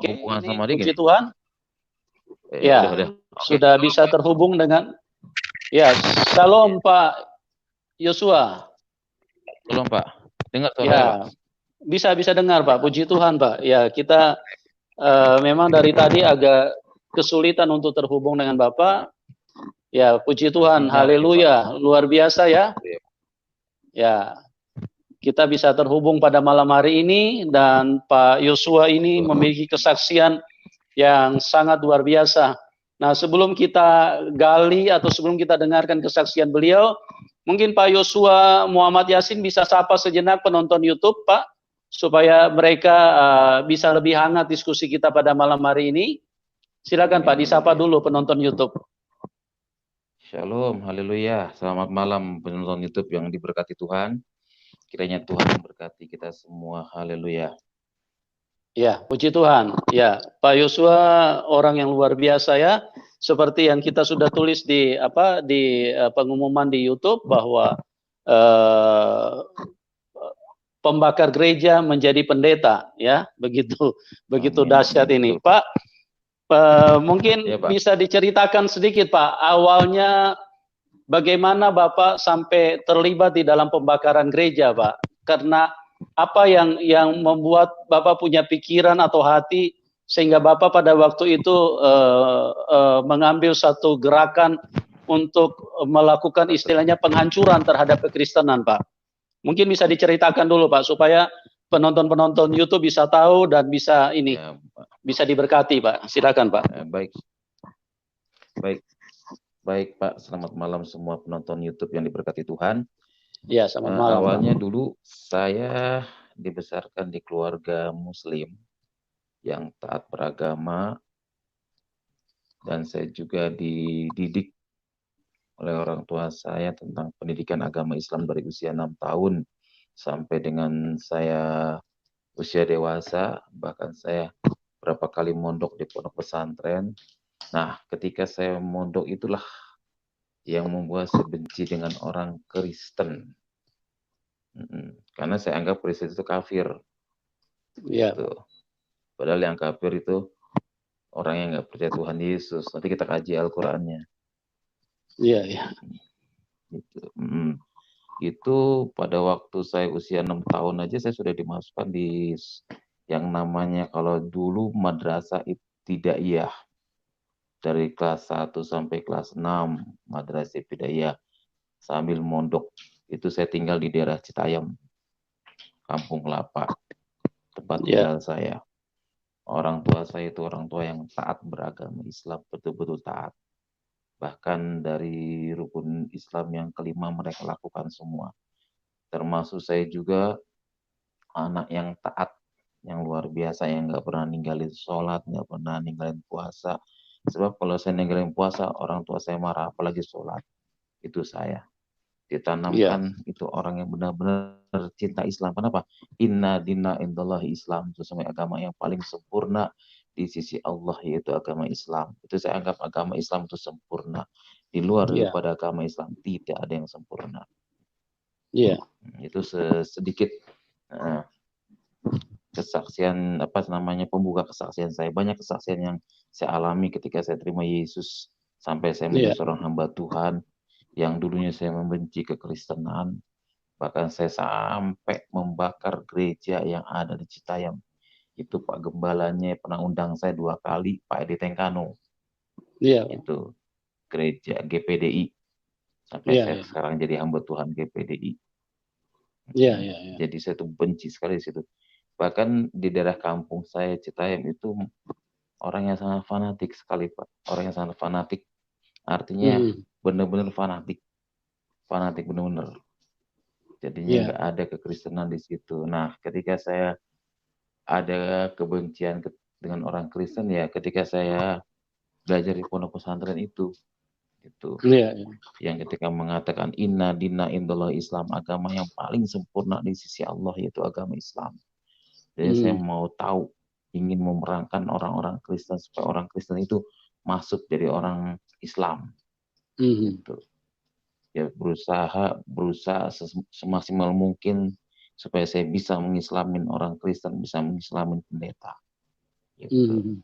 Oke, hubungan ini sama dia puji gini. Tuhan. Ya, Udah. Oke. sudah bisa terhubung dengan. Ya, shalom Pak Yosua. Tolong Pak, dengar suara Ya, saya Pak? bisa dengar Pak. Puji Tuhan Pak. Ya, kita memang dari tadi agak kesulitan untuk terhubung dengan Bapak. Ya, puji Tuhan, Sinyal, haleluya, luar biasa ya. Iya. Ya, kita bisa terhubung pada malam hari ini dan Pak Yosua ini memiliki kesaksian yang sangat luar biasa. Nah, sebelum kita gali atau sebelum kita dengarkan kesaksian beliau, mungkin Pak Yosua Muhammad Yasin bisa sapa sejenak penonton YouTube, Pak, supaya mereka bisa lebih hangat diskusi kita pada malam hari ini. Silakan Pak, disapa dulu penonton YouTube. Shalom, haleluya. Selamat malam penonton YouTube yang diberkati Tuhan. Kiranya Tuhan memberkati kita semua. Haleluya. Ya, puji Tuhan. Ya, Pak Yosua orang yang luar biasa ya. Seperti yang kita sudah tulis di pengumuman di YouTube bahwa pembakar gereja menjadi pendeta ya. Begitu dahsyat ini. Pak, mungkin ya, Pak. bisa diceritakan sedikit Pak, awalnya bagaimana Bapak sampai terlibat di dalam pembakaran gereja, Pak? Karena apa yang membuat Bapak punya pikiran atau hati sehingga Bapak pada waktu itu mengambil satu gerakan untuk melakukan istilahnya penghancuran terhadap kekristenan, Pak? Mungkin bisa diceritakan dulu, Pak, supaya penonton-penonton YouTube bisa tahu dan bisa ini ya, bisa diberkati, Pak. Silakan, Pak. Baik Pak, selamat malam semua penonton YouTube yang diberkati Tuhan. Ya, selamat malam. Awalnya dulu saya dibesarkan di keluarga Muslim yang taat beragama, dan saya juga dididik oleh orang tua saya tentang pendidikan agama Islam dari usia 6 tahun sampai dengan saya usia dewasa, bahkan saya berapa kali mondok di pondok pesantren. Nah, ketika saya mondok itulah yang membuat saya benci dengan orang Kristen. Karena saya anggap Kristen itu kafir. Iya. Gitu. Padahal yang kafir itu orang yang nggak percaya Tuhan Yesus. Nanti kita kaji Al-Qur'annya. Iya. Gitu. Itu pada waktu saya usia 6 tahun aja saya sudah dimasukkan di yang namanya kalau dulu madrasah ibtidaiyah. Dari kelas 1 sampai kelas 6 madrasah ibtidaiyah sambil mondok. Itu saya tinggal di daerah Citayam, Kampung Kelapa, tempat tinggal saya. Orang tua saya itu orang tua yang taat beragama Islam, betul-betul taat. Bahkan dari rukun Islam yang kelima mereka lakukan semua. Termasuk saya juga anak yang taat, yang luar biasa, yang nggak pernah ninggalin sholat, nggak pernah ninggalin puasa. Sebab kalau saya ninggalin puasa, orang tua saya marah, apalagi sholat. Itu saya. Ditanamkan itu orang yang benar-benar cinta Islam. Kenapa? Inna dina indallahi Islam. Sesungguhnya agama yang paling sempurna di sisi Allah yaitu agama Islam. Itu saya anggap agama Islam itu sempurna. Di luar daripada agama Islam tidak ada yang sempurna. Itu sedikit kesaksian pembuka kesaksian saya. Banyak kesaksian yang saya alami ketika saya terima Yesus sampai saya menjadi seorang hamba Tuhan. Yang dulunya saya membenci kekristenan, bahkan saya sampai membakar gereja yang ada di Citayam. Itu Pak Gembalanya pernah undang saya 2 kali, Pak Edi Tengkano. Itu gereja GPDI. Sampai saya sekarang jadi hamba Tuhan GPDI. Jadi saya tuh benci sekali di situ. Bahkan di daerah kampung saya Citayam itu orang yang sangat fanatik sekali, Pak. Orang yang sangat fanatik. Artinya benar-benar fanatik benar-benar. Jadinya nggak ada kekristenan di situ. Nah, ketika saya ada kebencian dengan orang Kristen ya, ketika saya belajar di pondok pesantren itu, yang ketika mengatakan inna dina indallah Islam, agama yang paling sempurna di sisi Allah yaitu agama Islam. Jadi saya mau tahu, ingin memerangkan orang-orang Kristen supaya orang Kristen itu masuk jadi orang Islam. Gitu. Ya berusaha semaksimal mungkin supaya saya bisa mengislamin orang Kristen, bisa mengislamin pendeta. Gitu.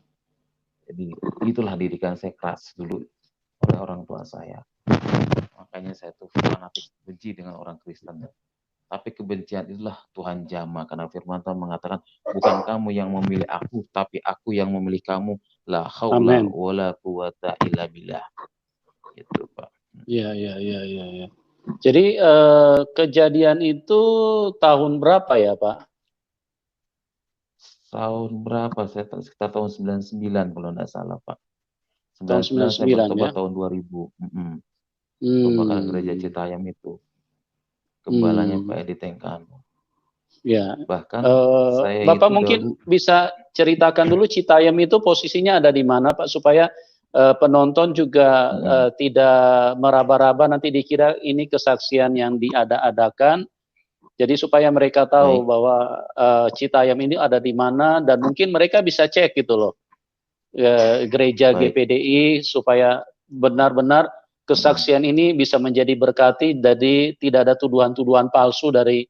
Jadi itulah didikan saya keras dulu oleh orang tua saya. Makanya saya tuh fanatik benci dengan orang Kristen. Tapi kebencian itulah Tuhan jama, karena firman Tuhan mengatakan bukan kamu yang memilih aku, tapi aku yang memilih kamu. La haula Amin. wala quwata illa billah. Gitu, Pak. Ya. Jadi kejadian itu tahun berapa ya, Pak? Tahun berapa? Saya sekitar tahun 99 kalau enggak salah, Pak. Tahun 99 saya 99 ya. bertobat tahun 2000. Pembakaran gereja Hmm. Citayam itu. Gembalanya Pak Hmm. Edi Tengkano. Ya. Bahkan saya Bapak itu mungkin dahulu bisa ceritakan dulu Citayam itu posisinya ada di mana, Pak, supaya penonton juga tidak meraba-raba nanti dikira ini kesaksian yang diada-adakan. Jadi supaya mereka tahu baik, bahwa Citayam ini ada di mana dan mungkin mereka bisa cek gitu loh. Gereja baik. GPDI supaya benar-benar kesaksian ini bisa menjadi berkati, jadi tidak ada tuduhan-tuduhan palsu dari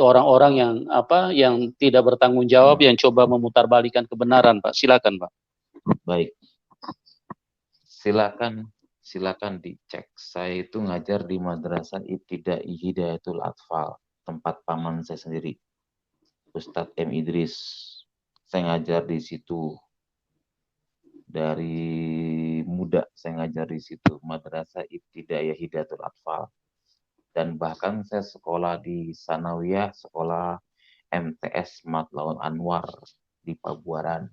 orang-orang yang tidak bertanggung jawab yang coba memutarbalikkan kebenaran, Pak. Silakan, Pak. Baik. Silakan dicek. Saya itu ngajar di Madrasah Ibtida'i Hidayatul Atfal, tempat paman saya sendiri, Ustadz M. Idris. Saya ngajar di situ dari muda, saya ngajar di situ, Madrasah Ibtida'i Hidayatul Atfal. Dan bahkan saya sekolah di Sanawiyah, sekolah MTS Matlaun Anwar di Pabuaran.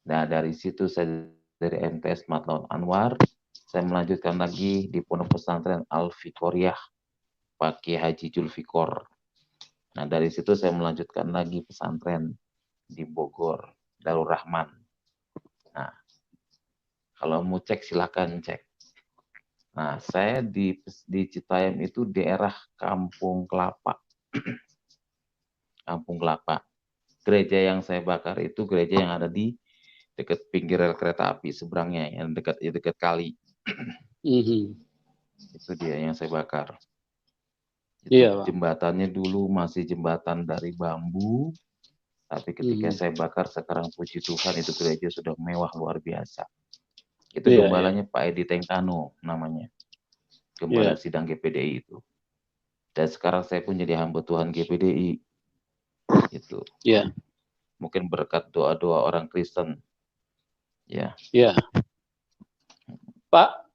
Nah, dari situ saya dari MTS Matlaun Anwar, saya melanjutkan lagi di Pondok Pesantren Al-Fikoriyah, Pak Kiai Haji Julfikor. Nah, dari situ saya melanjutkan lagi pesantren di Bogor, Darul Rahman. Nah, kalau mau cek silakan cek. Nah, saya di Citayam itu daerah Kampung Kelapa. Kampung Kelapa. Gereja yang saya bakar itu gereja yang ada di dekat pinggir rel kereta api seberangnya, yang dekat kali. Itu dia yang saya bakar. Itu Iya, Pak. jembatannya dulu masih jembatan dari bambu, tapi ketika saya bakar sekarang puji Tuhan itu gereja sudah mewah luar biasa. Itu Iya. gembalanya Pak Edi Tengkano namanya, gembala Iya. sidang GPDI itu. Dan sekarang saya pun jadi hamba Tuhan GPDI. Itu Iya. mungkin berkat doa-doa orang Kristen. Ya. Iya. Pak,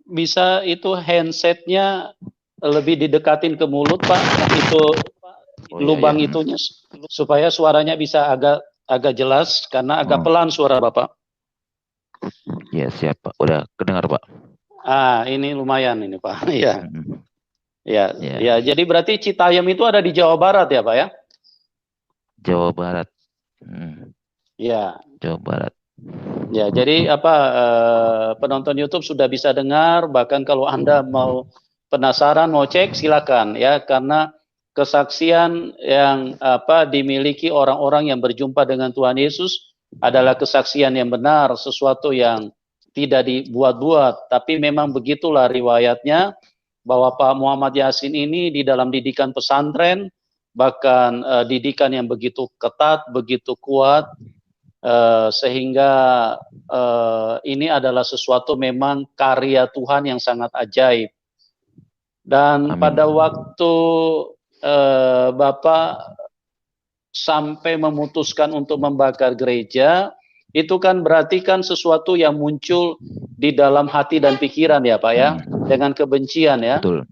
bisa itu handsetnya lebih didekatin ke mulut, Pak. Itu Oh iya ya. lubang itunya supaya suaranya bisa agak jelas karena agak pelan suara Bapak. Ya siap Pak. Udah kedengar Pak. Ini lumayan ini Pak. Iya. Ya. Ya. Jadi berarti Citayam itu ada di Jawa Barat ya Pak ya? Jawa Barat. Ya. Jawa Barat. Ya, jadi penonton YouTube sudah bisa dengar, bahkan kalau Anda mau penasaran, mau cek, silakan ya, karena kesaksian yang dimiliki orang-orang yang berjumpa dengan Tuhan Yesus adalah kesaksian yang benar, sesuatu yang tidak dibuat-buat, tapi memang begitulah riwayatnya bahwa Pak Muhammad Yasin ini di dalam didikan pesantren, bahkan didikan yang begitu ketat, begitu kuat, sehingga ini adalah sesuatu memang karya Tuhan yang sangat ajaib. Dan Amin. pada waktu Bapak sampai memutuskan untuk membakar gereja, itu kan berarti kan sesuatu yang muncul di dalam hati dan pikiran ya Pak ya, dengan kebencian ya. Betul.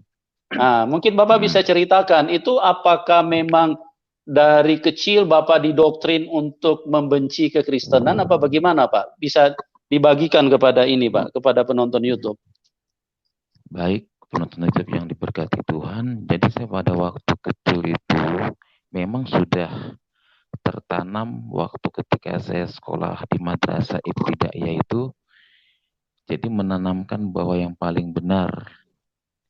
Nah, mungkin Bapak bisa ceritakan, itu apakah memang dari kecil Bapak didoktrin untuk membenci kekristenan apa bagaimana Pak? Bisa dibagikan kepada ini Pak, kepada penonton YouTube. Baik, penonton YouTube yang diberkati Tuhan. Jadi saya pada waktu kecil itu memang sudah tertanam waktu ketika saya sekolah di Madrasah Ibtidaiyah itu, jadi menanamkan bahwa yang paling benar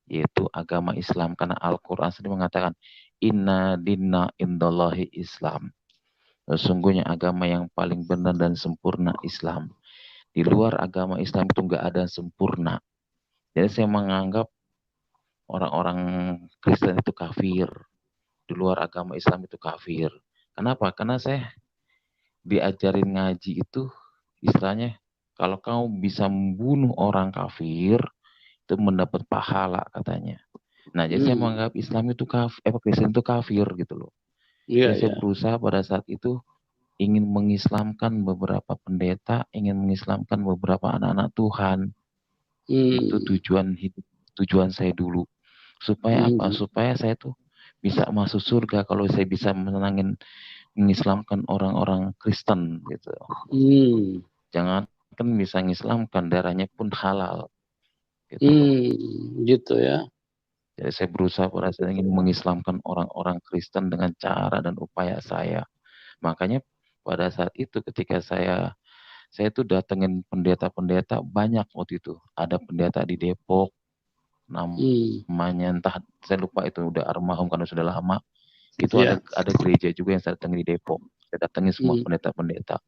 yaitu agama Islam, karena Al-Quran sendiri mengatakan inna dinna indallahi Islam. Sesungguhnya agama yang paling benar dan sempurna Islam. Di luar agama Islam itu enggak ada sempurna. Jadi saya menganggap orang-orang Kristen itu kafir. Di luar agama Islam itu kafir. Kenapa? Karena saya diajarin ngaji itu istilahnya kalau kamu bisa membunuh orang kafir itu mendapat pahala katanya. Nah, jadi saya menganggap Islam itu Kristen itu kafir gitu loh. Iya, Jadi saya iya. berusaha pada saat itu ingin mengislamkan beberapa pendeta, ingin mengislamkan beberapa anak-anak Tuhan. Itu tujuan saya dulu. Supaya apa? Supaya saya tuh bisa masuk surga kalau saya bisa mengislamkan orang-orang Kristen gitu. Jangan kan bisa mengislamkan, darahnya pun halal gitu loh. Gitu ya. Jadi saya berusaha pada saat ingin mengislamkan orang-orang Kristen dengan cara dan upaya saya. Makanya pada saat itu ketika saya tuh datengin pendeta-pendeta banyak waktu itu. Ada pendeta di Depok, namanya entah saya lupa itu udah almarhum karena sudah lama. Itu Iya. ada gereja juga yang saya datengin di Depok. Saya datengin semua pendeta-pendeta.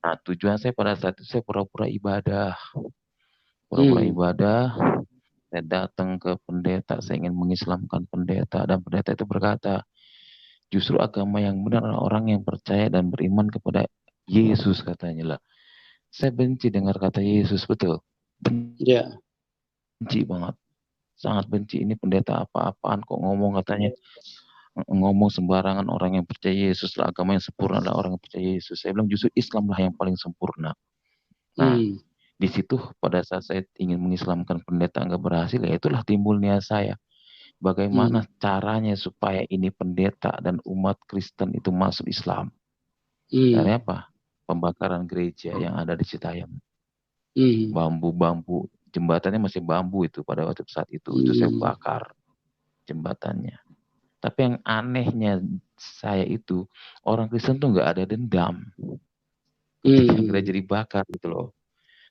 Nah, tujuan saya pada saat itu saya pura-pura ibadah. Pura-pura ibadah, saya datang ke pendeta, saya ingin mengislamkan pendeta, dan pendeta itu berkata, justru agama yang benar adalah orang yang percaya dan beriman kepada Yesus katanya lah. Saya benci dengar kata Yesus, betul. Benci banget. Sangat benci, ini pendeta apa-apaan kok ngomong katanya. Ngomong sembarangan, orang yang percaya Yesus lah, agama yang sempurna adalah orang yang percaya Yesus. Saya bilang justru Islam lah yang paling sempurna. Nah, di situ pada saat saya ingin mengislamkan pendeta nggak berhasil, ya itulah timbul niat saya. Bagaimana caranya supaya ini pendeta dan umat Kristen itu masuk Islam? Dari apa? Pembakaran gereja yang ada di Citayam. Bambu-bambu, jembatannya masih bambu itu pada waktu saat itu saya bakar jembatannya. Tapi yang anehnya saya itu, orang Kristen tuh nggak ada dendam ketika gereja dibakar gitu loh.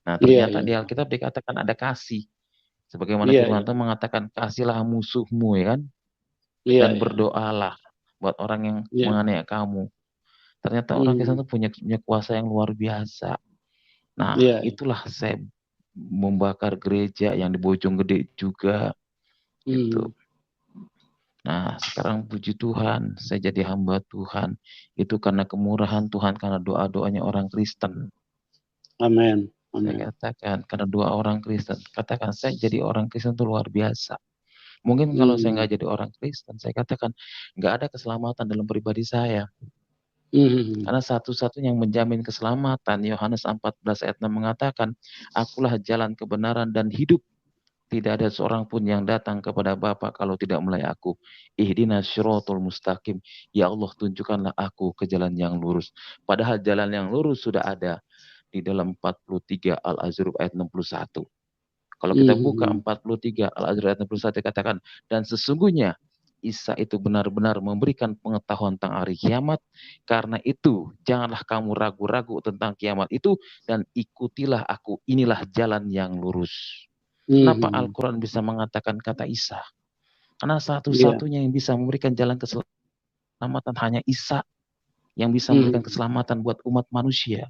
Nah, ternyata di Alkitab dikatakan ada kasih. Sebagaimana firman Tuhan mengatakan, kasihlah musuhmu, ya kan? Dan berdoalah buat orang yang menganiaya kamu. Ternyata orang Kristen itu punya kuasa yang luar biasa. Nah, itulah saya membakar gereja yang di Bojonggede juga. Gitu. Nah, sekarang puji Tuhan, saya jadi hamba Tuhan. Itu karena kemurahan Tuhan, karena doa-doanya orang Kristen. Amin. Saya katakan, karena doa orang Kristen. Katakan, saya jadi orang Kristen itu luar biasa. Mungkin kalau saya nggak jadi orang Kristen, saya katakan, nggak ada keselamatan dalam pribadi saya. Karena satu-satunya yang menjamin keselamatan, Yohanes 14 ayat 6 mengatakan, akulah jalan kebenaran dan hidup. Tidak ada seorang pun yang datang kepada Bapa kalau tidak melalui aku. Ihdinas syiratal mustaqim. Ya Allah, tunjukkanlah aku ke jalan yang lurus. Padahal jalan yang lurus sudah ada di dalam 43 Al-Azruf ayat 61. Kalau kita buka 43 Al-Azruf ayat 61 katakan, dan sesungguhnya Isa itu benar-benar memberikan pengetahuan tentang hari kiamat. Karena itu, janganlah kamu ragu-ragu tentang kiamat itu dan ikutilah aku. Inilah jalan yang lurus. Kenapa Al-Quran bisa mengatakan kata Isa? Karena satu-satunya yang bisa memberikan jalan keselamatan hanya Isa yang bisa memberikan keselamatan buat umat manusia.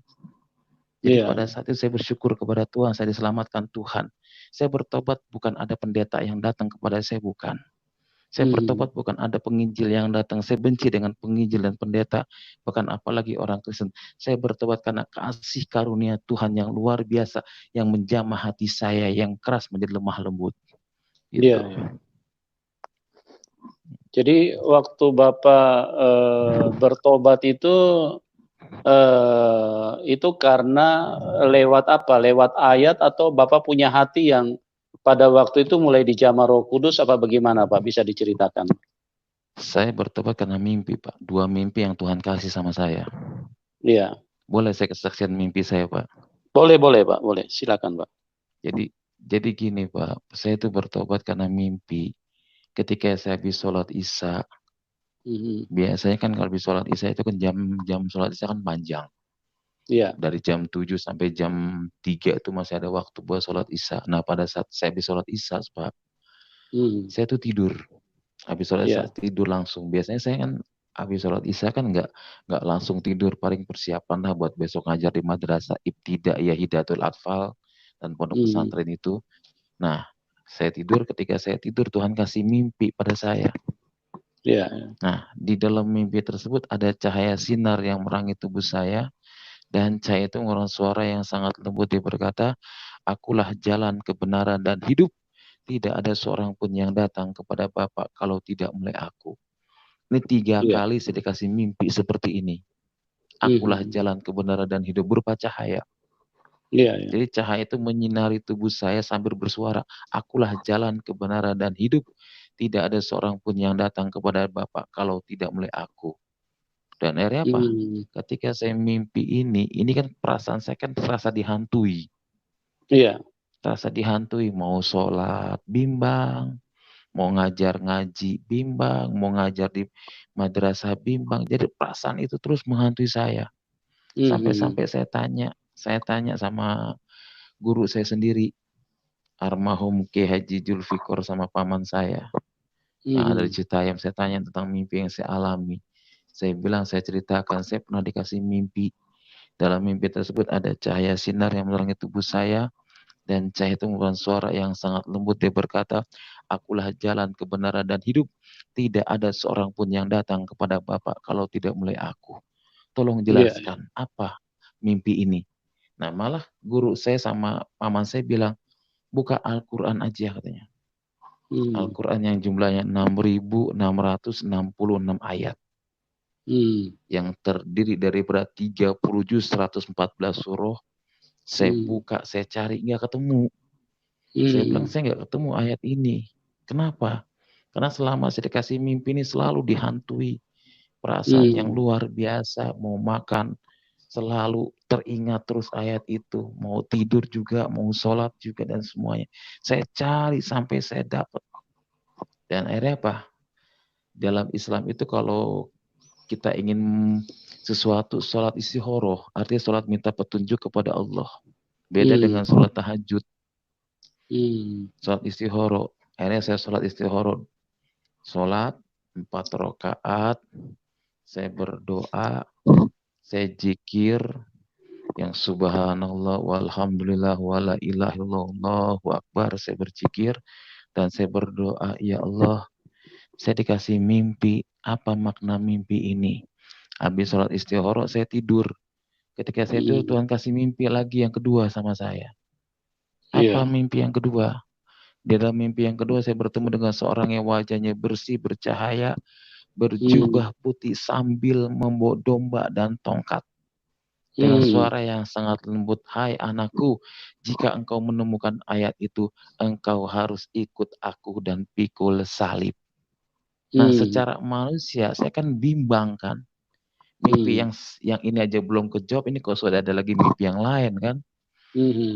Jadi pada saat itu saya bersyukur kepada Tuhan, saya diselamatkan Tuhan. Saya bertobat bukan ada pendeta yang datang kepada saya, bukan. Saya bertobat bukan ada penginjil yang datang. Saya benci dengan penginjil dan pendeta, bahkan apalagi orang Kristen. Saya bertobat karena kasih karunia Tuhan yang luar biasa, yang menjamah hati saya, yang keras menjadi lemah lembut. Gitu. Jadi waktu Bapak bertobat itu karena lewat apa? Lewat ayat atau Bapak punya hati yang pada waktu itu mulai dijamah Roh Kudus apa bagaimana Pak? Bisa diceritakan? Saya bertobat karena mimpi, Pak. 2 mimpi yang Tuhan kasih sama saya. Iya. Boleh saya kesaksian mimpi saya, Pak? Boleh, Pak. Boleh. Silakan, Pak. Jadi gini, Pak. Saya itu bertobat karena mimpi. Ketika saya habis sholat Isya, biasanya kan kalau habis sholat Isya itu kan jam sholat Isya kan panjang. Iya. Dari jam 7 sampai jam 3 itu masih ada waktu buat sholat Isya. Nah, pada saat saya habis sholat Isya, Pak, saya tuh tidur. Habis sholat Isya tidur langsung. Biasanya saya kan habis sholat Isya kan nggak langsung tidur, paling persiapan lah buat besok ngajar di madrasah Ibtidaiyah Hidayatul Atfal dan pondok pesantren itu. Nah, ketika saya tidur Tuhan kasih mimpi pada saya. Iya. Nah, di dalam mimpi tersebut ada cahaya sinar yang merangi tubuh saya. Dan saya itu mengeluarkan suara yang sangat lembut. Dia berkata, akulah jalan kebenaran dan hidup. Tidak ada seorang pun yang datang kepada Bapak kalau tidak melalui aku. Ini 3 Iya. kali saya dikasih mimpi seperti ini. Akulah jalan kebenaran dan hidup, berupa cahaya. Iya, iya. Jadi cahaya itu menyinari tubuh saya sambil bersuara, akulah jalan kebenaran dan hidup. Tidak ada seorang pun yang datang kepada Bapak kalau tidak melalui aku. Dan akhirnya apa? Ketika saya mimpi ini kan perasaan saya kan terasa dihantui. Iya. Terasa dihantui, mau sholat bimbang, mau ngajar ngaji bimbang, mau ngajar di madrasah bimbang. Jadi perasaan itu terus menghantui saya. Sampai-sampai saya tanya sama guru saya sendiri, almarhum Ki Haji Julfikor sama paman saya yang ada di Citayam. Saya tanya tentang mimpi yang saya alami. Saya bilang, saya ceritakan, saya pernah dikasih mimpi. Dalam mimpi tersebut ada cahaya sinar yang menerangi tubuh saya, dan cahaya itu merupakan suara yang sangat lembut. Dia berkata, akulah jalan kebenaran dan hidup. Tidak ada seorang pun yang datang kepada Bapak kalau tidak mulai aku. Tolong Iya. jelaskan apa mimpi ini. Nah, malah guru saya sama paman saya bilang, buka Al-Quran aja katanya. Al-Quran yang jumlahnya 6.666 ayat. Yang terdiri daripada 30 juz 114 surah. Saya buka, saya cari, nggak ketemu. Saya bilang, saya nggak ketemu ayat ini. Kenapa? Karena selama saya dikasih mimpi ini selalu dihantui perasaan yang luar biasa. Mau makan, selalu teringat terus ayat itu. Mau tidur juga, mau sholat juga, dan semuanya. Saya cari sampai saya dapat. Dan akhirnya apa? Dalam Islam itu kalau kita ingin sesuatu, sholat istihoroh, artinya sholat minta petunjuk kepada Allah. Beda dengan sholat tahajud. Sholat istihoroh, akhirnya saya sholat istihoroh. Sholat 4 rakaat, saya berdoa, saya zikir, yang subhanallah walhamdulillah wala ilaha illallah Allahu akbar, saya berzikir dan saya berdoa, ya Allah, saya dikasih mimpi, apa makna mimpi ini? Habis sholat istihoroh saya tidur. Ketika saya tidur, Tuhan kasih mimpi lagi yang kedua sama saya. Apa mimpi yang kedua? Di dalam mimpi yang kedua saya bertemu dengan seorang yang wajahnya bersih, bercahaya, berjubah putih sambil membawa domba dan tongkat. Dengan suara yang sangat lembut, hai anakku, jika engkau menemukan ayat itu, engkau harus ikut aku dan pikul salib. Nah, secara manusia saya kan bimbang kan. Mimpi yang ini aja belum kejawab, ini kok sudah ada lagi mimpi yang lain kan.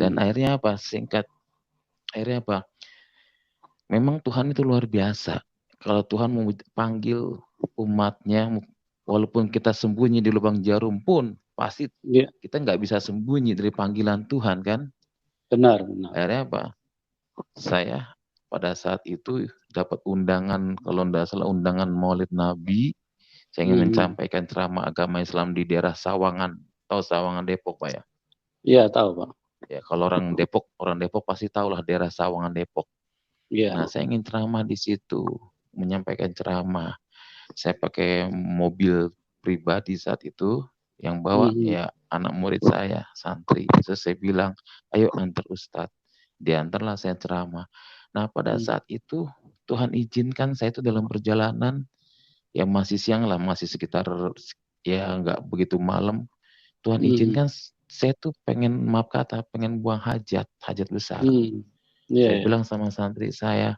Dan akhirnya apa? Akhirnya apa? Memang Tuhan itu luar biasa. Kalau Tuhan mau panggil umatnya, walaupun kita sembunyi di lubang jarum pun, pasti kita nggak bisa sembunyi dari panggilan Tuhan kan. Benar. Akhirnya apa? Saya pada saat itu dapat undangan, kalau tidak salah undangan Maulid Nabi. Saya ingin menyampaikan ceramah agama Islam di daerah Sawangan. Tahu Sawangan Depok, Pak ya? Iya, tahu, Pak. Ya, kalau orang Depok pasti tahulah daerah Sawangan Depok. Nah, saya ingin ceramah di situ, menyampaikan ceramah. Saya pakai mobil pribadi saat itu, yang bawa ya anak murid saya, santri. Terus saya bilang, ayo antar Ustadz. Diantarlah saya ceramah. Nah, pada saat itu Tuhan izinkan saya itu dalam perjalanan, ya masih siang lah, masih sekitar ya nggak begitu malam. Tuhan izinkan saya tuh pengen, maaf kata, pengen buang hajat besar. Saya bilang sama santri saya,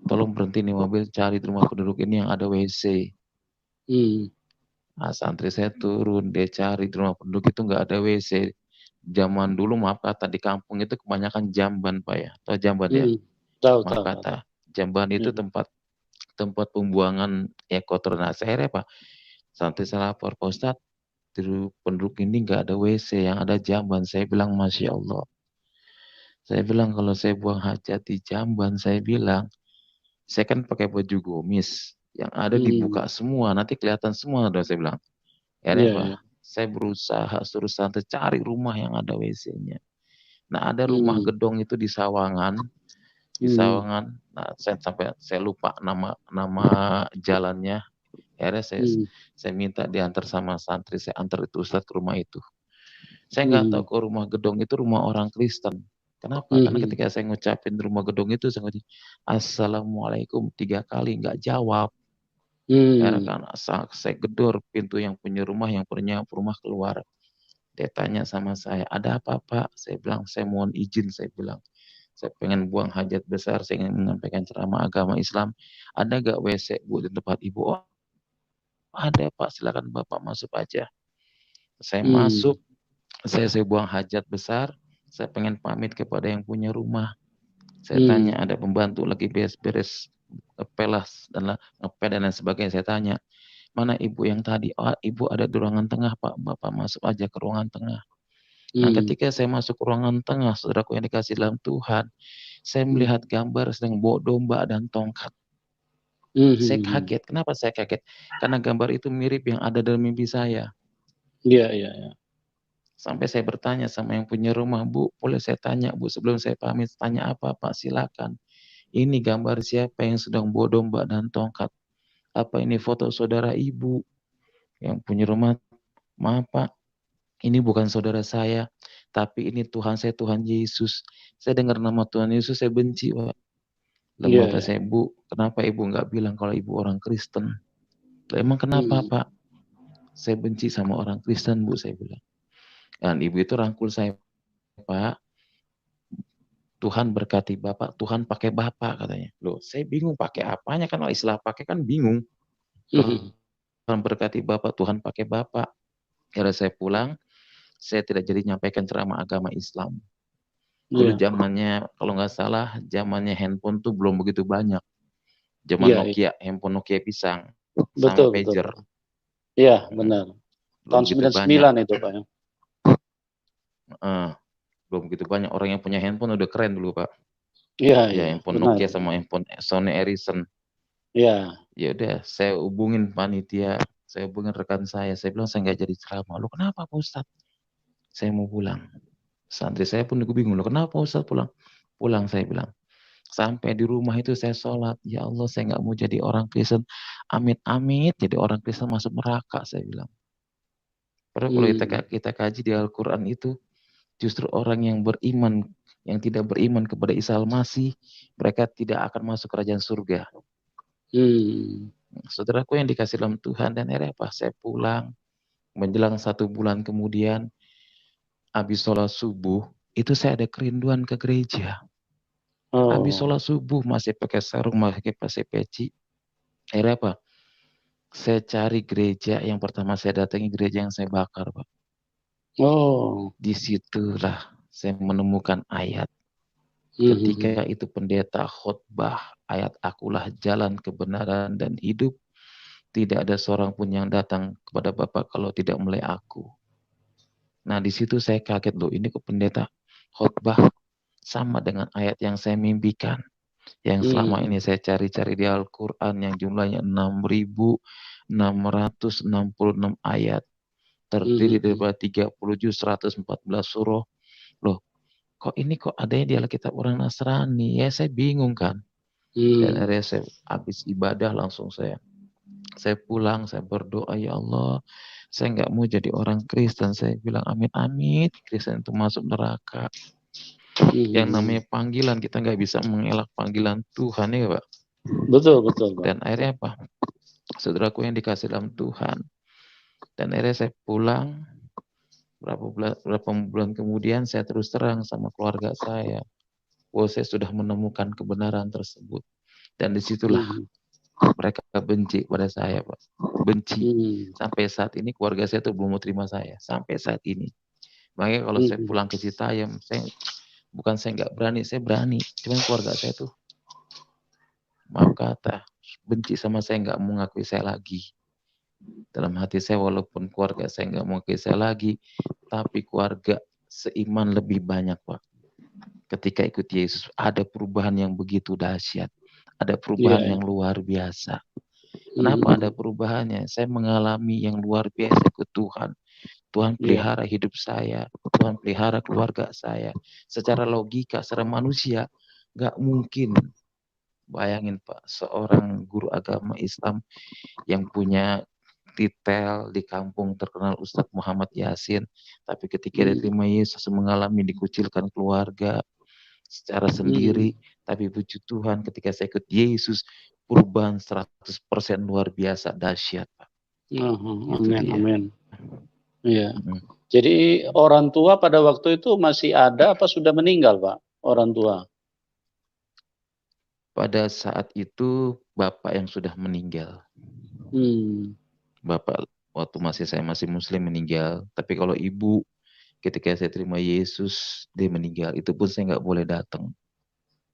tolong berhenti nih mobil, cari di rumah penduduk ini yang ada WC. Nah, santri saya turun, dia cari di rumah penduduk itu nggak ada WC. Zaman dulu, maaf kata, di kampung itu kebanyakan jamban, Pak ya. Tahu jamban ya? Maaf kata, jamban itu tempat pembuangan ya kotor. Nah, saya apa? Santri saya lapor, Pak Ustadz, di penduduk ini nggak ada WC, yang ada jamban. Saya bilang, Masya Allah. Saya bilang, kalau saya buang hajat di jamban, saya bilang, saya kan pakai baju gomis, yang ada dibuka semua, nanti kelihatan semua, saya bilang. Akhirnya apa? Saya berusaha suruh santri cari rumah yang ada WC-nya. Nah, ada rumah gedong itu di Sawangan. Nah, saya lupa nama jalannya. Akhirnya saya minta diantar sama santri, saya antar itu Ustadz ke rumah itu. Saya nggak tahu ke rumah gedong itu rumah orang Kristen. Kenapa? Karena ketika saya ngucapin rumah gedong itu, saya ngucapin Assalamualaikum 3 kali, nggak jawab. Akhirnya kan saya gedor pintu yang punya rumah keluar. Dia tanya sama saya, ada apa Pak? Saya bilang, saya mohon izin, saya bilang. Saya pengen buang hajat besar, saya ingin menyampaikan ceramah agama Islam. Ada gak WC Bu di tempat Ibu? Oh, ada Pak, silakan Bapak masuk aja. Saya masuk, saya buang hajat besar, saya pengen pamit kepada yang punya rumah. Saya tanya, ada pembantu lagi beres-beres pelas dan ngepel dan lain sebagainya. Saya tanya, mana ibu yang tadi? Oh, ibu ada di ruangan tengah Pak, Bapak masuk aja ke ruangan tengah. Nah, ketika saya masuk ke ruangan tengah, saudaraku yang dikasih dalam Tuhan, saya melihat gambar sedang bawa domba dan tongkat. Saya kaget. Kenapa saya kaget? Karena gambar itu mirip yang ada dalam mimpi saya. Iya. Sampai saya bertanya sama yang punya rumah, Bu, boleh saya tanya, Bu, sebelum saya pamit, tanya apa, Pak? Silakan. Ini gambar siapa yang sedang bawa domba dan tongkat? Apa ini foto saudara Ibu? Yang punya rumah, maaf Pak, ini bukan saudara saya, tapi ini Tuhan saya, Tuhan Yesus. Saya dengar nama Tuhan Yesus, saya benci, Pak. Lalu kata saya, Bu, kenapa Ibu nggak bilang kalau Ibu orang Kristen? Emang kenapa, Pak? Saya benci sama orang Kristen, Bu, saya bilang. Dan Ibu itu rangkul saya, Pak. Tuhan berkati Bapak, Tuhan pakai Bapak, katanya. Loh, saya bingung pakai apanya, kan istilah pakai kan bingung. Tuhan berkati Bapak, Tuhan pakai Bapak. Akhirnya saya pulang, saya tidak jadi nyampaikan ceramah agama Islam. Dulu zamannya, kalau nggak salah, zamannya handphone tuh belum begitu banyak. Zaman Nokia, handphone Nokia pisang, sama pager. Iya, benar. Tahun 99 itu, Pak. Belum begitu banyak orang yang punya handphone, udah keren dulu, Pak. Iya. Handphone Nokia sama handphone Sony Ericsson. Iya. Ya udah, saya hubungin panitia, saya hubungin rekan saya bilang saya nggak jadi ceramah. Lu kenapa Pak Ustadz? Saya mau pulang. Santri saya pun bingung, lu kenapa Ustadz pulang? Pulang, saya bilang. Sampai di rumah itu saya sholat, ya Allah saya nggak mau jadi orang Kristen, amit-amit jadi orang Kristen masuk neraka, saya bilang. Padahal kalau kita kaji di Al-Quran itu, justru orang yang beriman, yang tidak beriman kepada Isa Al-Masih, mereka tidak akan masuk kerajaan surga. Saudaraku yang dikasih dalam Tuhan, dan akhirnya apa? Saya pulang, menjelang 1 bulan kemudian, habis sholat subuh, itu saya ada kerinduan ke gereja. Habis sholat subuh, masih pakai sarung, masih pakai peci. Akhirnya apa? Saya cari gereja, yang pertama saya datangi gereja yang saya bakar, Pak. Disitulah saya menemukan ayat. Ketika itu pendeta khotbah, ayat akulah jalan kebenaran dan hidup. Tidak ada seorang pun yang datang kepada Bapak kalau tidak mulai aku. Nah, di situ saya kaget loh, ini kok pendeta khotbah sama dengan ayat yang saya mimpikan. Yang selama ini saya cari-cari di Al-Quran yang jumlahnya 6.666 ayat. Terdiri daripada 30 juz, 114 surah. Loh, kok adanya di Alkitab orang Nasrani? Ya saya bingung kan. Dan akhirnya saya habis ibadah langsung saya pulang, saya berdoa, ya Allah, saya nggak mau jadi orang Kristen. Saya bilang amit-amit Kristen itu masuk neraka. Yang namanya panggilan, kita nggak bisa mengelak panggilan Tuhan, ya Pak. Betul, Pak. Dan akhirnya apa? Saudaraku yang dikasih dalam Tuhan. Dan akhirnya saya pulang, berapa bulan kemudian saya terus terang sama keluarga saya. Saya sudah menemukan kebenaran tersebut. Dan disitulah mereka benci pada saya, Pak. Benci. Sampai saat ini keluarga saya tuh belum mau terima saya. Sampai saat ini. Makanya kalau saya pulang ke Citayam, saya nggak berani, saya berani. Cuman keluarga saya tuh, maaf kata, benci sama saya, nggak mau ngakui saya lagi. Dalam hati saya, walaupun keluarga saya nggak mau ngakui saya lagi, tapi keluarga seiman lebih banyak, Pak. Ketika ikut Yesus, ada perubahan yang begitu dahsyat. Ada perubahan yang luar biasa. Kenapa ada perubahannya? Saya mengalami yang luar biasa ke Tuhan. Tuhan pelihara hidup saya. Tuhan pelihara keluarga saya. Secara logika, secara manusia, nggak mungkin. Bayangin Pak, seorang guru agama Islam yang punya titel di kampung terkenal Ustadz Muhammad Yasin, tapi ketika dia terima Yesus mengalami dikucilkan keluarga secara sendiri, tapi puji Tuhan ketika saya ikut Yesus, perubahan 100% luar biasa, dahsyat, Pak. Amin. Iya. Jadi orang tua pada waktu itu masih ada apa sudah meninggal, Pak? Orang tua. Pada saat itu bapak yang sudah meninggal. Bapak waktu saya masih muslim meninggal. Tapi kalau ibu ketika saya terima Yesus dia meninggal. Itu pun saya nggak boleh datang.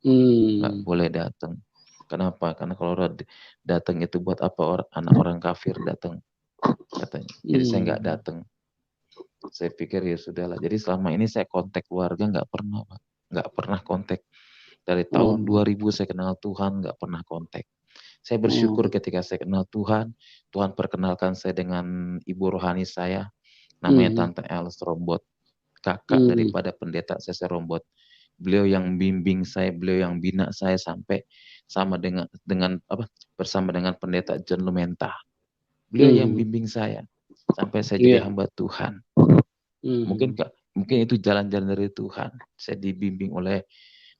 Nggak boleh datang. Kenapa? Karena kalau datang itu buat apa anak orang kafir datang katanya. Jadi saya nggak datang. Saya pikir ya sudahlah. Jadi selama ini saya kontak keluarga nggak pernah, Pak. Nggak pernah kontak. Dari tahun 2000 saya kenal Tuhan, nggak pernah kontak. Saya bersyukur ketika saya kenal Tuhan, Tuhan perkenalkan saya dengan ibu rohani saya, namanya Tante Els Rombot, kakak daripada pendeta saya Rombot. Beliau yang bimbing saya, beliau yang bina saya sampai sama bersama dengan pendeta John Lumenta. Beliau yang bimbing saya sampai saya jadi hamba Tuhan. Mungkin itu jalan-jalan dari Tuhan. Saya dibimbing oleh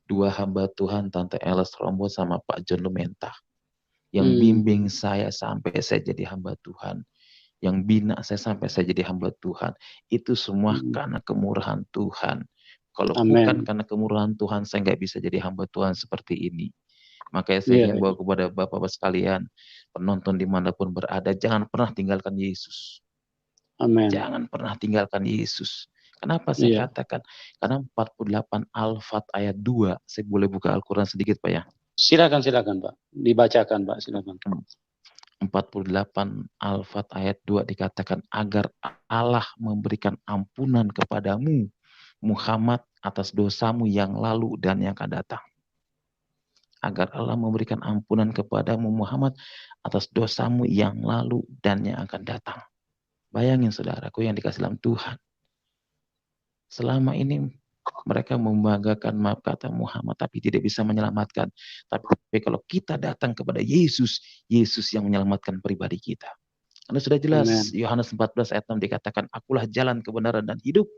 dua hamba Tuhan, Tante Els Rombot sama Pak John Lumenta. Yang bimbing saya sampai saya jadi hamba Tuhan. Yang bina saya sampai saya jadi hamba Tuhan. Itu semua karena kemurahan Tuhan. Kalau bukan karena kemurahan Tuhan, saya nggak bisa jadi hamba Tuhan seperti ini. Makanya saya himbau kepada Bapak-Bapak sekalian, penonton dimanapun berada, jangan pernah tinggalkan Yesus. Jangan pernah tinggalkan Yesus. Kenapa saya katakan? Karena 48 Al-Fat ayat 2. Saya boleh buka Al-Quran sedikit, Pak ya? Silakan Pak. Dibacakan, Pak, silakan. 48 Al-Fat ayat 2 dikatakan agar Allah memberikan ampunan kepadamu Muhammad atas dosamu yang lalu dan yang akan datang. Agar Allah memberikan ampunan kepadamu Muhammad atas dosamu yang lalu dan yang akan datang. Bayangin saudaraku yang dikasih dalam Tuhan. Selama ini mereka membanggakan maaf kata Muhammad tapi tidak bisa menyelamatkan. Tapi kalau kita datang kepada Yesus, Yesus yang menyelamatkan pribadi kita. Karena sudah jelas Yohanes 14 ayat 6 dikatakan, akulah jalan kebenaran dan hidup.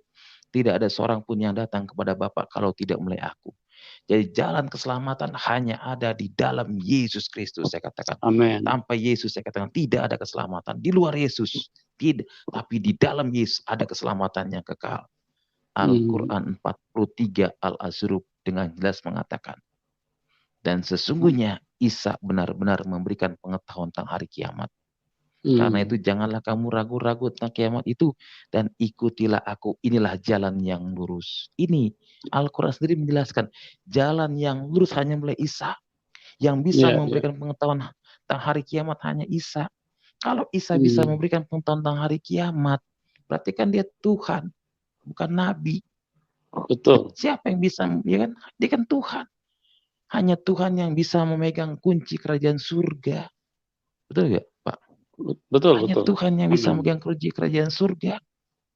Tidak ada seorang pun yang datang kepada Bapa kalau tidak melalui aku. Jadi jalan keselamatan hanya ada di dalam Yesus Kristus. Saya katakan, tanpa Yesus saya katakan tidak ada keselamatan. Di luar Yesus tidak, tapi di dalam Yesus ada keselamatan yang kekal. Al-Quran 43 Al-Azrub dengan jelas mengatakan, dan sesungguhnya Isa benar-benar memberikan pengetahuan tentang hari kiamat. Karena itu janganlah kamu ragu-ragu tentang kiamat itu dan ikutilah aku. Inilah jalan yang lurus. Ini Al-Quran sendiri menjelaskan jalan yang lurus hanya mulai Isa. Yang bisa memberikan pengetahuan tentang hari kiamat hanya Isa. Kalau Isa bisa memberikan pengetahuan tentang hari kiamat, berarti kan dia Tuhan, bukan Nabi. Betul. Siapa yang bisa, ya kan? Dia kan Tuhan. Hanya Tuhan yang bisa memegang kunci kerajaan surga. Betul nggak, Pak? Betul. Hanya Tuhan yang bisa memegang kunci kerajaan surga.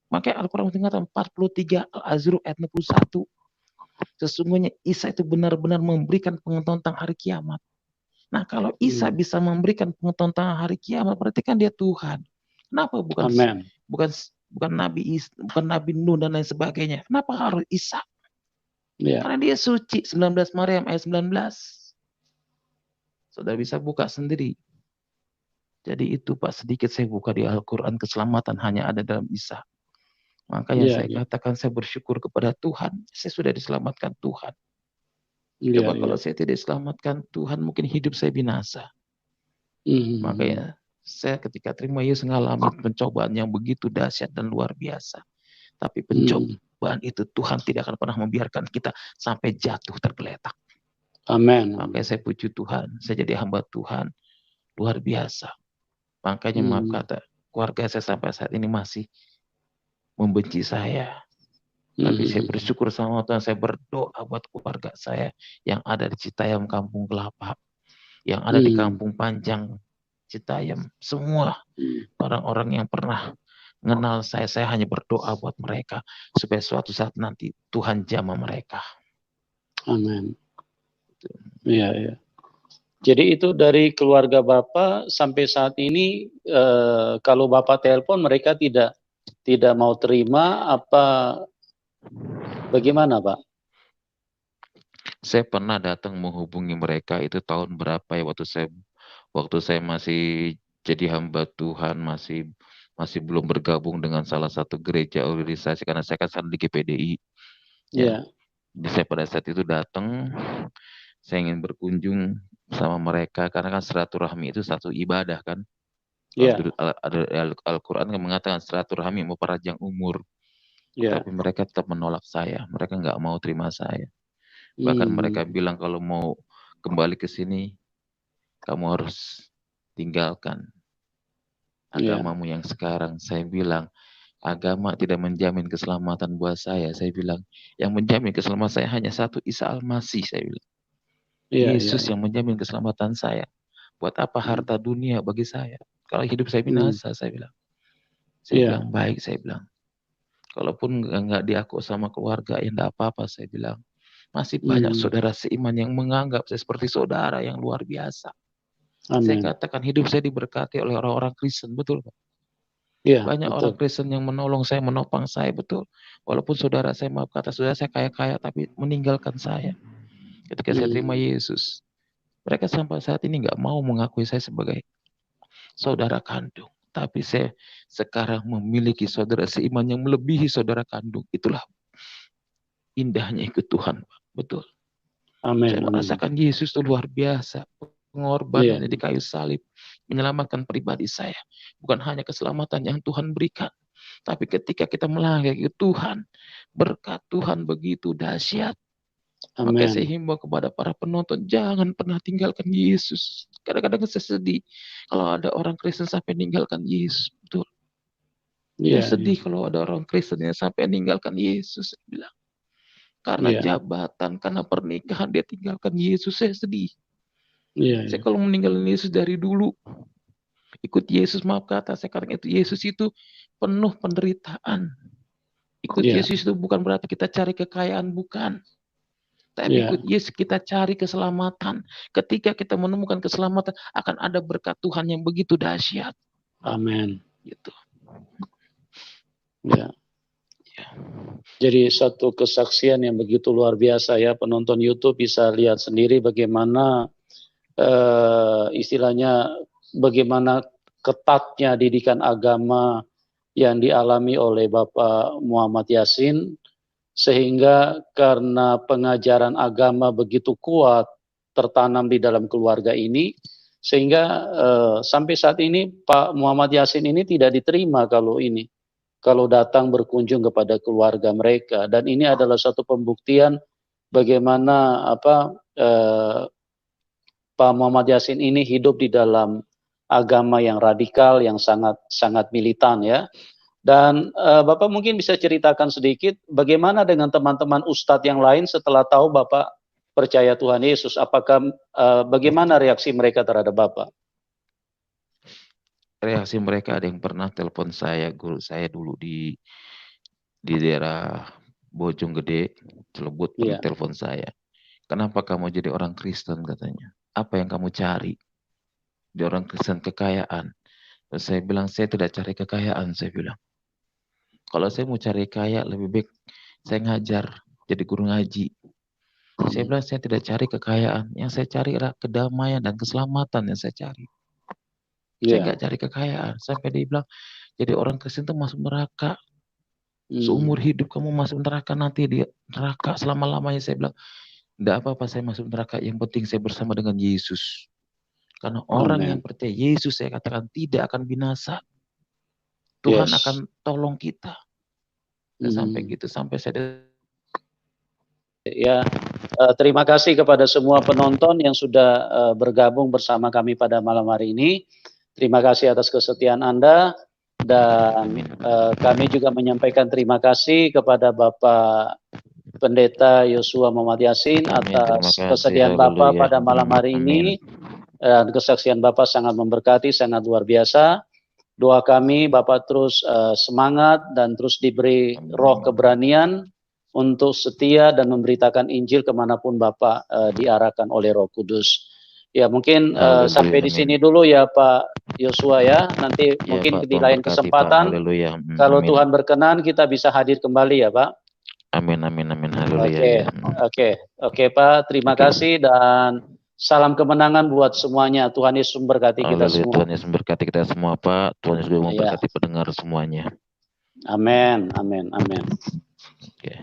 Makanya Al-Quran mengatakan 43 Al-Azrub ayat 61. Sesungguhnya Isa itu benar-benar memberikan pengetahuan tentang hari kiamat. Nah, kalau Isa bisa memberikan pengetahuan tentang hari kiamat, berarti kan dia Tuhan. Kenapa bukan Nabi Nuh dan lain sebagainya? Kenapa harus Isa? Karena dia suci. 19 Maryam ayat 19. Saudara bisa buka sendiri. Jadi itu Pak, sedikit saya buka di Al-Quran, keselamatan hanya ada dalam Isa. Makanya saya katakan saya bersyukur kepada Tuhan, saya sudah diselamatkan Tuhan. Coba kalau saya tidak diselamatkan Tuhan, mungkin hidup saya binasa. Makanya saya ketika terima Yesus mengalami pencobaan yang begitu dahsyat dan luar biasa. Tapi pencobaan itu Tuhan tidak akan pernah membiarkan kita sampai jatuh tergeletak. Amin. Makanya saya puji Tuhan, saya jadi hamba Tuhan luar biasa. Makanya maaf kata keluarga saya sampai saat ini masih membenci saya. Tapi saya bersyukur sama Tuhan, saya berdoa buat keluarga saya yang ada di Citayam Kampung Kelapa, yang ada di Kampung Panjang Citayam, semua orang-orang yang pernah mengenal saya hanya berdoa buat mereka supaya suatu saat nanti Tuhan jamah mereka. Amin. Iya. Jadi itu dari keluarga Bapak sampai saat ini, kalau Bapak telepon mereka tidak mau terima apa bagaimana, Pak? Saya pernah datang menghubungi mereka itu tahun berapa ya, waktu saya masih jadi hamba Tuhan, masih masih belum bergabung dengan salah satu gereja organisasi, karena saya kan di GPDI ya. Iya, Jadi saya pada saat itu datang, saya ingin berkunjung sama mereka karena kan silaturahmi itu satu ibadah kan. iya, Al-Quran kan mengatakan silaturahmi memperpanjang umur, iya. tapi mereka tetap menolak saya. Mereka nggak mau terima saya. Bahkan mereka Hmm, bilang kalau mau kembali ke sini, kamu harus tinggalkan iya, agamamu yang sekarang. Saya bilang, agama tidak menjamin keselamatan buat saya. Saya bilang, yang menjamin keselamatan saya hanya satu, Isa Al-Masih. Saya bilang, iya, iya, Yesus iya. yang menjamin keselamatan saya. Buat apa Hmm, harta dunia bagi saya? Kalau hidup saya hmm, binasa, saya bilang. Saya iya, bilang, baik, saya bilang. Kalaupun nggak diaku sama keluarga, ya enggak apa-apa, saya bilang. Masih banyak hmm, saudara seiman yang menganggap saya seperti saudara yang luar biasa. Saya amin. katakan hidup saya diberkati oleh orang-orang Kristen, betul Pak. Iya, Banyak orang betul. Kristen yang menolong saya, menopang saya, betul. Walaupun saudara saya, maaf kata saudara saya kaya-kaya, tapi meninggalkan saya. Ketika saya terima Hmm, Yesus, mereka sampai saat ini nggak mau mengakui saya sebagai saudara kandung. Tapi saya sekarang memiliki saudara seiman yang melebihi saudara kandung. Itulah indahnya ikut Tuhan, Pak. Betul. Saya amin, amin. merasakan Yesus itu luar biasa. Iya, Pengorbanannya di kayu salib. Menyelamatkan pribadi saya. Bukan hanya keselamatan yang Tuhan berikan. Tapi ketika kita melangkah ke Tuhan, berkat Tuhan begitu dahsyat. Maka saya amin. himbau kepada para penonton, jangan pernah tinggalkan Yesus. Kadang-kadang saya sedih kalau ada orang Kristen sampai meninggalkan Yesus. Betul. Saya Iya, iya, sedih kalau ada orang Kristen yang sampai meninggalkan Yesus. Saya bilang, karena iya, jabatan, karena pernikahan dia tinggalkan Yesus. Saya sedih. iya, Saya iya, kalau meninggalkan Yesus dari dulu, ikut Yesus, maaf kata saya, karena itu Yesus itu penuh penderitaan. Ikut iya, Yesus itu bukan berarti kita cari kekayaan, bukan. Tapi iya. ikut Yesus kita cari keselamatan. Ketika kita menemukan keselamatan, akan ada berkat Tuhan yang begitu dahsyat. Amin. Gitu. Ya. Ya. Jadi satu kesaksian yang begitu luar biasa ya, penonton YouTube bisa lihat sendiri bagaimana istilahnya bagaimana ketatnya didikan agama yang dialami oleh Bapak Muhammad Yasin, sehingga karena pengajaran agama begitu kuat tertanam di dalam keluarga ini, sehingga sampai saat ini Pak Muhammad Yasin ini tidak diterima kalau datang berkunjung kepada keluarga mereka, dan ini adalah satu pembuktian bagaimana Pak Muhammad Yasin ini hidup di dalam agama yang radikal, yang sangat sangat militan ya. Dan Bapak mungkin bisa ceritakan sedikit bagaimana dengan teman-teman ustadz yang lain setelah tahu Bapak percaya Tuhan Yesus, apakah bagaimana reaksi mereka terhadap Bapak? Reaksi mereka, ada yang pernah telepon saya, guru saya dulu di daerah Bojonggede, Cilebut, pernah Iya, telepon saya. Kenapa kamu jadi orang Kristen, katanya? Apa yang kamu cari? Di orang Kristen kekayaan. Terus saya bilang, saya tidak cari kekayaan, saya bilang. Kalau saya mau cari kaya, lebih baik saya ngajar, jadi guru ngaji. Saya bilang, saya tidak cari kekayaan. Yang saya cari adalah kedamaian dan keselamatan yang saya cari. Saya iya, nggak cari kekayaan. Sampai dia bilang, jadi orang Kristen itu masuk neraka. Seumur hmm, hidup kamu masuk neraka, nanti di neraka selama-lamanya. Saya bilang, enggak apa-apa saya masuk neraka. Yang penting saya bersama dengan Yesus. Karena orang yang amin, percaya Yesus, saya katakan, tidak akan binasa. Tuhan yes, akan tolong kita. Dan sampai hmm. gitu, sampai saya... Ya, terima kasih kepada semua penonton yang sudah bergabung bersama kami pada malam hari ini. Terima kasih atas kesetiaan Anda, dan Amin. kami juga menyampaikan terima kasih kepada Bapak Pendeta Yosua Muhammad Yasin Amin. Terima atas kasih. kesediaan Bapak Haleluya. pada malam hari Amin. ini, dan kesaksian Bapak sangat memberkati, sangat luar biasa. Doa kami Bapak terus semangat dan terus diberi roh Amin. keberanian untuk setia dan memberitakan Injil kemanapun Bapak diarahkan oleh Roh Kudus. Ya mungkin Haleluya, sampai di amin. sini dulu ya Pak Yosua ya. Nanti Ya mungkin Pak, di Tuhan lain berkati Pak, kesempatan haleluya. kalau Amin. Tuhan berkenan kita bisa hadir kembali ya Pak. Amin, amin, amin, haleluya Oke, ya. oke Pak. Terima Oke. kasih dan salam kemenangan buat semuanya. Tuhan Yesus memberkati kita Haleluya, semua. Tuhan Yesus memberkati kita semua Pak. Tuhan Yesus juga Ya. memberkati pendengar semuanya. Amin, amin, amin. Oke.